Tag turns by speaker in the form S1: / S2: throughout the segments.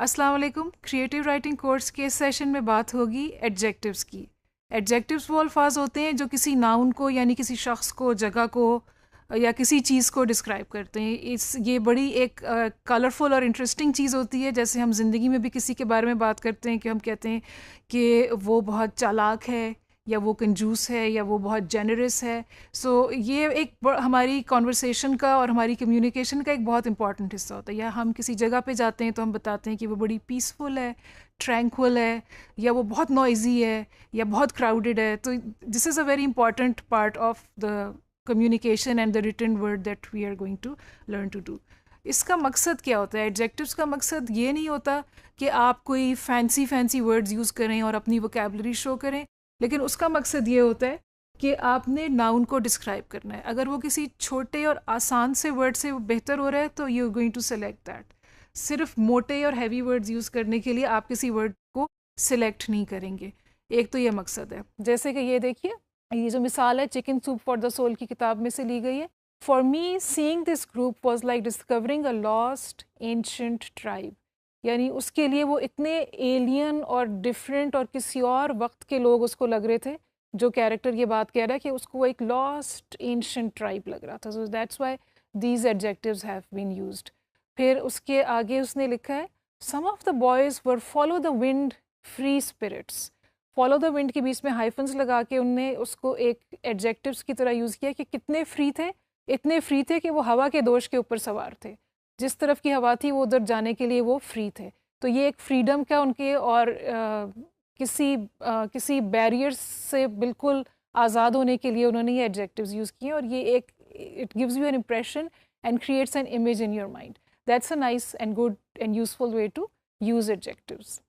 S1: अस्सलाम वालेकुम। Creative writing course के सेशन में बात होगी एडजेक्टिव्स की। एडजेक्टिव्स वो अल्फाज होते हैं जो किसी नाउन को यानी किसी शख्स को, जगह को या किसी चीज़ को डिस्क्राइब करते हैं। ये बड़ी एक कलरफुल और इंटरेस्टिंग चीज़ होती है। जैसे हम ज़िंदगी में भी किसी के बारे में बात करते हैं कि हम कहते हैं कि वो बहुत चालाक है, या वो कंजूस है, या वो बहुत जेनरस है। सो ये एक हमारी कॉन्वर्सेशन का और हमारी कम्युनिकेशन का एक बहुत इंपॉर्टेंट हिस्सा होता है। या हम किसी जगह पे जाते हैं तो हम बताते हैं कि वो बड़ी पीसफुल है, ट्रैंक्विल है, या वो बहुत नॉइजी है, या बहुत क्राउडेड है। तो this is a very important part of the communication and the written word that we are going to learn to do. इसका मकसद क्या होता है? एडजेक्टिव्स का मकसद ये नहीं होता कि आप कोई फैंसी वर्ड्स यूज़ करें और अपनी वोकैबुलरी शो करें, लेकिन उसका मकसद ये होता है कि आपने नाउन को डिस्क्राइब करना है। अगर वो किसी छोटे और आसान से वर्ड से बेहतर हो रहा है तो you are going to select that. सिर्फ मोटे और हैवी वर्ड्स यूज़ करने के लिए आप किसी वर्ड को सिलेक्ट नहीं करेंगे। एक तो ये मकसद है। जैसे कि ये देखिए, ये जो मिसाल है chicken soup for the soul की किताब में से ली गई है। For me seeing this group was like discovering a lost ancient tribe. यानी उसके लिए वो इतने एलियन और डिफरेंट और किसी और वक्त के लोग उसको लग रहे थे। जो कैरेक्टर ये बात कह रहा है कि उसको वो एक लॉस्ट एंशंट ट्राइब लग रहा था। So that's why these adjectives have been used. फिर उसके आगे उसने लिखा है some of the boys were follow the wind free spirits. Follow the wind के बीच में हाइफन्स लगा के उनने उसको एक एडजेक्टिव्स की तरह यूज़ किया कि कितने फ्री थे। इतने फ्री थे कि वो हवा के दोष के ऊपर सवार थे। जिस तरफ की हवा थी वो उधर जाने के लिए वो फ्री थे। तो ये एक फ्रीडम का उनके और किसी बैरियर्स से बिल्कुल आज़ाद होने के लिए उन्होंने ये एडजेक्टिव्स यूज़ किए। और ये एक it gives you an impression and creates an image in your mind. That's a nice and good and useful way to use adjectives.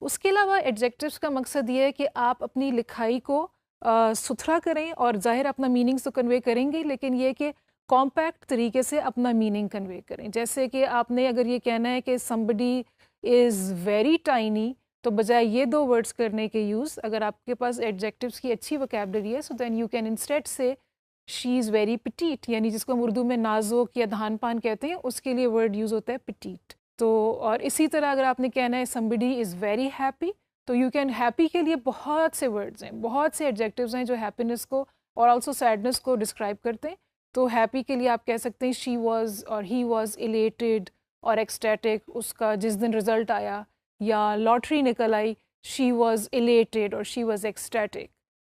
S1: उसके अलावा एडजेक्टिव्स का मकसद ये है कि आप अपनी लिखाई को सुथरा करें, और ज़ाहिर अपना मीनिंग्स तो कन्वे करेंगे, लेकिन ये कि कॉम्पैक्ट तरीके से अपना मीनिंग कन्वे करें। जैसे कि आपने अगर ये कहना है कि somebody इज़ वेरी टाइनी, तो बजाय ये दो वर्ड्स करने के यूज़, अगर आपके पास एडजेक्टिव्स की अच्छी वोकैबुलरी है, so then you can instead say she is very petite, यानी जिसको हम उर्दू में नाजुक या धान पान कहते हैं, उसके लिए वर्ड यूज़ होता है पिटीट। तो और इसी तरह अगर आपने कहना है somebody इज़ वेरी हैप्पी, तो यू कैन हैप्पी के लिए बहुत से वर्ड्स हैं, बहुत से एडजेक्टिव्स हैं जो हैप्पीनेस को और आल्सो सैडनेस को डिस्क्राइब करते हैं। तो हैप्पी के लिए आप कह सकते हैं शी वॉज और ही वॉज इलेटेड और एक्सटैटिक, उसका जिस दिन रिज़ल्ट आया, या लॉटरी निकल आई, शी वॉज इलेटेड और शी वॉज एक्सटैटिक।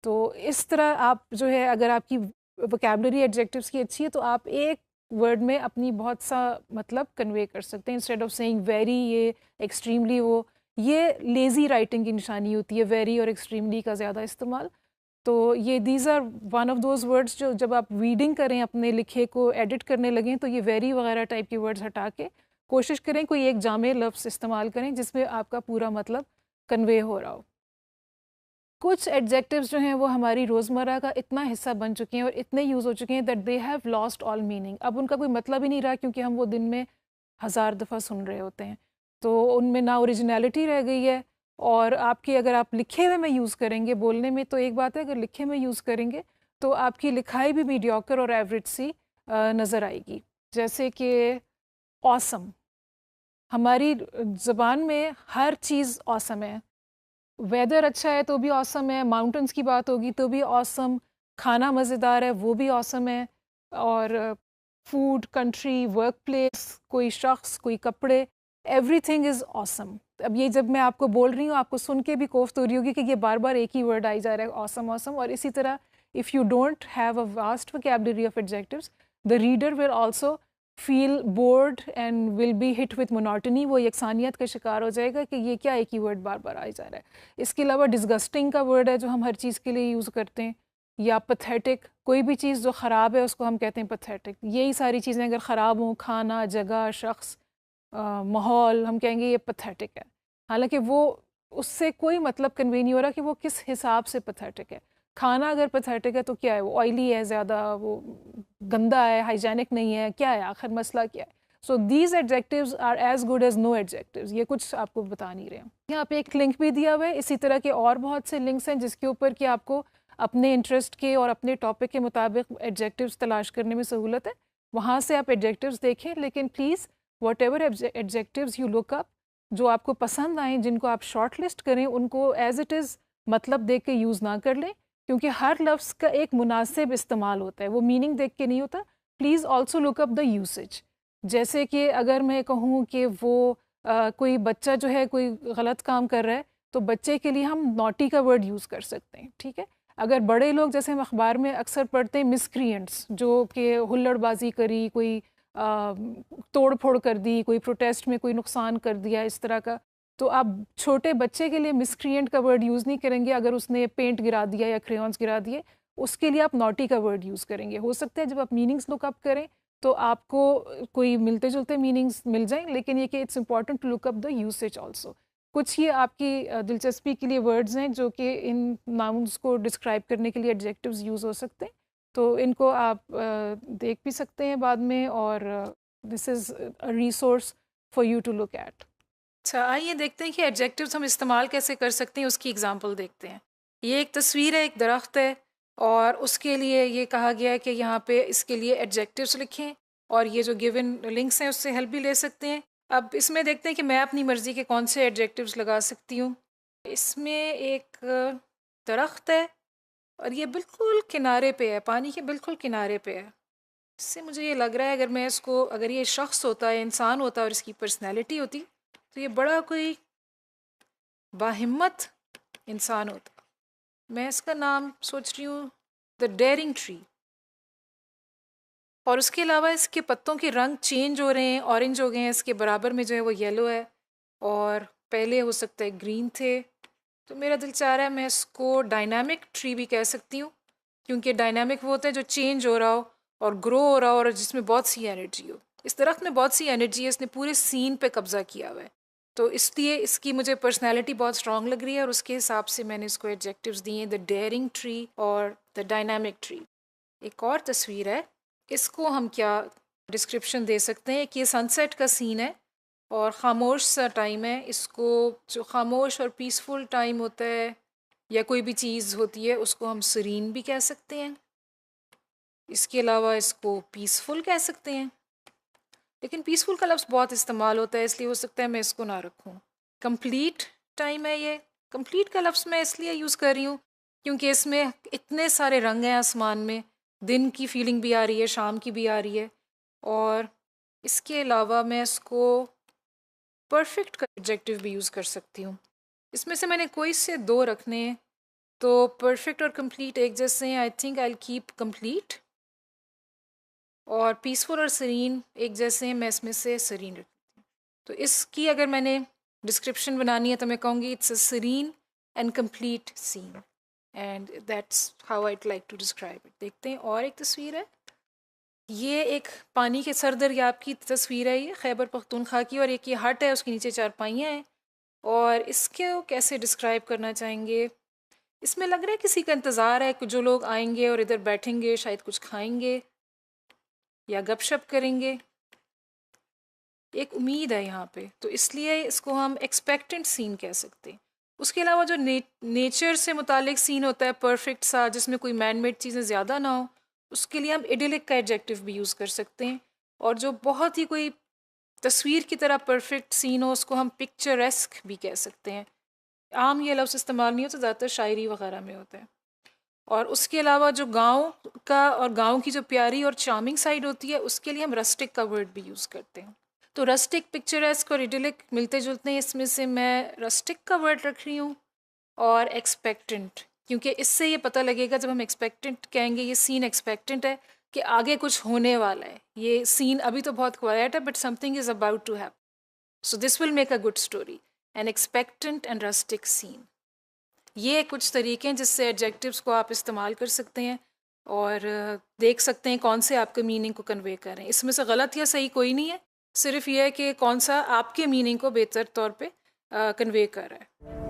S1: तो इस तरह आप जो है, अगर आपकी वोकैबुलरी एडजेक्टिव्स की अच्छी है तो आप एक वर्ड में अपनी बहुत सा मतलब कन्वे कर सकते हैं। इंस्टेड ऑफ सेइंग वेरी, ये एक्सट्रीमली, वो ये लेज़ी राइटिंग की निशानी होती है, वेरी और एक्सट्रीमली का ज़्यादा इस्तेमाल। तो ये these are one of those words जो जब आप रीडिंग करें, अपने लिखे को एडिट करने लगें, तो ये वेरी वगैरह टाइप के वर्ड्स हटा के कोशिश करें कोई एक जामे लफ्ज़ इस्तेमाल करें जिसमें आपका पूरा मतलब कन्वे हो रहा हो। कुछ एडजेक्टिव्स जो हैं वो हमारी रोज़मर्रा का इतना हिस्सा बन चुके हैं और इतने यूज़ हो चुके हैं that they have lost all meaning. अब उनका कोई मतलब ही नहीं रहा, क्योंकि हम वो दिन में 1000 दफ़ा सुन रहे होते हैं। तो उनमें ना ओरिजिनलिटी रह गई है। और आपकी अगर आप लिखे हुए में यूज़ करेंगे, बोलने में तो एक बात है, अगर लिखे में यूज़ करेंगे तो आपकी लिखाई भी मीडियोकर और एवरेज सी नज़र आएगी। जैसे कि ऑसम, हमारी ज़बान में हर चीज़ ऑसम है। वेदर अच्छा है तो भी ऑसम है, माउंटेन्स की बात होगी तो भी ऑसम, खाना मज़ेदार है वो भी ऑसम है, और फूड, कंट्री, वर्क प्लेस, कोई शख्स, कोई कपड़े, एवरीथिंग इज़ ऑसम। अब ये जब मैं आपको बोल रही हूँ, आपको सुन के भी कोफ्त हो रही होगी कि ये बार बार एक ही वर्ड आई जा रहा है, ऑसम ऑसम। और इसी तरह if you don't have a vast vocabulary of adjectives, the reader will also feel bored and will be hit with monotony. वो यकसानियत का शिकार हो जाएगा कि ये क्या एक ही वर्ड बार बार आई जा रहा है। इसके अलावा डिस्गस्टिंग का वर्ड है जो हम हर चीज़ के लिए यूज़ करते हैं, या पथेटिक, कोई भी चीज़ जो ख़राब है उसको हम कहते हैं पथेटिक। यही सारी चीज़ें अगर ख़राब हों, खाना, जगह, शख्स, माहौल, हम कहेंगे ये पथेटिक है। हालांकि वो उससे कोई मतलब कन्वे नहीं हो रहा कि वो किस हिसाब से पथेटिक है। खाना अगर पथेटिक है तो क्या है, वो ऑयली है ज़्यादा, वो गंदा है, हाइजेनिक नहीं है, क्या है आखिर मसला क्या है। So these adjectives are as good as no adjectives. ये कुछ आपको बता नहीं रहे हैं। यहाँ पे एक लिंक भी दिया हुआ है, इसी तरह के और बहुत से लिंक्स हैं जिसके ऊपर कि आपको अपने इंटरेस्ट के और अपने टॉपिक के मुताबिक एडजेक्टिव्स तलाश करने में सहूलत है। वहाँ से आप एडजेक्टिव्स देखें, लेकिन please what ever adjectives you look up, जो आपको पसंद आए, जिनको आप शॉर्ट लिस्ट करें, उनको एज इट इज़ मतलब देख के यूज़ ना कर लें, क्योंकि हर लफ्ज़ का एक मुनासिब इस्तेमाल होता है, वो मीनिंग देख के नहीं होता. Please also look up the usage. जैसे कि अगर मैं कहूँ कि वो कोई बच्चा जो है कोई गलत काम कर रहा है, तो बच्चे के लिए हम नॉटी का वर्ड यूज़ कर सकते हैं, ठीक है. अगर बड़े लोग, जैसे हम अखबार में अक्सर पढ़ते हैं, मिसक्रिएंट्स, जो कि हुल्लड़बाजी करी, कोई तोड़ फोड़ कर दी, कोई प्रोटेस्ट में कोई नुकसान कर दिया, इस तरह का, तो आप छोटे बच्चे के लिए मिसक्रिएंट का वर्ड यूज़ नहीं करेंगे. अगर उसने पेंट गिरा दिया या क्रेयॉन्स गिरा दिए, उसके लिए आप नॉटी का वर्ड यूज़ करेंगे. हो सकता है जब आप मीनिंग्स लुकअप करें तो आपको कोई मिलते जुलते मीनिंग्स मिल जाएं, लेकिन ये कि it's important to look up the usage also. कुछ ये आपकी दिलचस्पी के लिए वर्ड्स हैं जो कि इन नाउन्स को डिस्क्राइब करने के लिए एडजेक्टिव्स यूज़ हो सकते हैं, तो इनको आप देख भी सकते हैं बाद में, और this is a resource for you to look at. अच्छा, आइए देखते हैं कि एडजेक्टिव्स हम इस्तेमाल कैसे कर सकते हैं, उसकी एग्जांपल देखते हैं. ये एक तस्वीर है, एक दरख्त है, और उसके लिए ये कहा गया है कि यहाँ पे इसके लिए एडजेक्टिव्स लिखें, और ये जो गिवन लिंक्स हैं उससे हेल्प भी ले सकते हैं. अब इसमें देखते हैं कि मैं अपनी मर्ज़ी के कौन से एडजेक्टिव्स लगा सकती हूँ. इसमें एक दरख्त है और ये बिल्कुल किनारे पे है, पानी के बिल्कुल किनारे पे है. इससे मुझे ये लग रहा है, अगर मैं इसको, अगर ये शख्स होता है, इंसान होता और इसकी पर्सनैलिटी होती, तो ये बड़ा कोई बाहिम्मत इंसान होता. मैं इसका नाम सोच रही हूँ द डेयरिंग ट्री. और उसके अलावा इसके पत्तों के रंग चेंज हो रहे हैं, ऑरेंज हो गए हैं, इसके बराबर में जो है वो येलो है, और पहले हो सकता है ग्रीन थे. तो मेरा दिल चाह रहा है मैं इसको डायनामिक ट्री भी कह सकती हूँ, क्योंकि डायनामिक वो होता है जो चेंज हो रहा हो और ग्रो हो रहा हो और जिसमें बहुत सी एनर्जी हो. इस दरख्त में बहुत सी एनर्जी है, इसने पूरे सीन पे कब्जा किया हुआ है, तो इसलिए इसकी मुझे पर्सनैलिटी बहुत स्ट्रांग लग रही है, और उसके हिसाब से मैंने इसको एडजेक्टिव्स दिए, द डेयरिंग ट्री और द डायनामिक ट्री. एक और तस्वीर है, इसको हम क्या डिस्क्रिप्शन दे सकते हैं कि ये सनसेट का सीन है और ख़ामोश सा टाइम है. इसको, जो ख़ामोश और पीसफुल टाइम होता है या कोई भी चीज़ होती है, उसको हम सीरीन भी कह सकते हैं. इसके अलावा इसको पीसफुल कह सकते हैं, लेकिन पीसफुल का लफ्ज़ बहुत इस्तेमाल होता है, इसलिए हो सकता है मैं इसको ना रखूं. कंप्लीट टाइम है ये. कंप्लीट का लफ्ज़ मैं इसलिए यूज़ कर रही हूँ क्योंकि इसमें इतने सारे रंग हैं आसमान में, दिन की फीलिंग भी आ रही है, शाम की भी आ रही है. और इसके अलावा मैं इसको परफेक्ट का एडजेक्टिव भी यूज़ कर सकती हूँ. इसमें से मैंने कोई से दो रखने हैं, तो परफेक्ट और कंप्लीट एक जैसे हैं. I think I will keep complete. और पीसफुल और सरीन एक जैसे हैं, मैं इसमें से सरीन रखती हूँ. तो इसकी अगर मैंने डिस्क्रिप्शन बनानी है तो मैं कहूँगी it's a serene and complete scene, and that's how I like to describe it. देखते हैं, और एक तस्वीर है. ये एक पानी के सर दरियाब की तस्वीर है, ये खैबर पख्तूनख्वा की, और एक ये हट है, उसके नीचे चारपाइयाँ हैं. और इसको कैसे डिस्क्राइब करना चाहेंगे, इसमें लग रहा है किसी का इंतज़ार है, जो लोग आएंगे और इधर बैठेंगे, शायद कुछ खाएंगे या गपशप करेंगे. एक उम्मीद है यहाँ पे, तो इसलिए इसको हम एक्सपेक्टेंट सीन कह सकते हैं. उसके अलावा जो नेचर से मुतालिक सीन होता है परफेक्ट सा, जिसमें कोई मैन मेड चीज़ें ज़्यादा ना हो, उसके लिए हम इडिलिक का एडजेक्टिव भी यूज़ कर सकते हैं. और जो बहुत ही कोई तस्वीर की तरह परफेक्ट सीन हो, उसको हम पिक्चरेस्क भी कह सकते हैं. आम ये लफ्ज़ इस्तेमाल नहीं होता, ज़्यादातर शायरी वगैरह में होता है. और उसके अलावा जो गांव का और गांव की जो प्यारी और चार्मिंग साइड होती है, उसके लिए हम रस्टिक का वर्ड भी यूज़ करते हैं. तो रस्टिक, पिक्चरेस्क और इडिलिक मिलते जुलते हैं, इसमें से मैं रस्टिक का वर्ड रख रही हूँ. और एक्सपेक्टेंट, क्योंकि इससे ये पता लगेगा, जब हम एक्सपेक्टेंट कहेंगे ये सीन एक्सपेक्टेंट है कि आगे कुछ होने वाला है, ये सीन अभी तो बहुत क्वाइट है but something is about to happen, so this will make a good story. An expectant and rustic scene, ये कुछ तरीके हैं जिससे एडजेक्टिव्स को आप इस्तेमाल कर सकते हैं और देख सकते हैं कौन से आपके मीनिंग को कन्वे कर रहे हैं. इसमें से गलत या सही कोई नहीं है, सिर्फ यह है कि कौन सा आपके मीनिंग को बेहतर तौर पे कन्वे कर रहा है.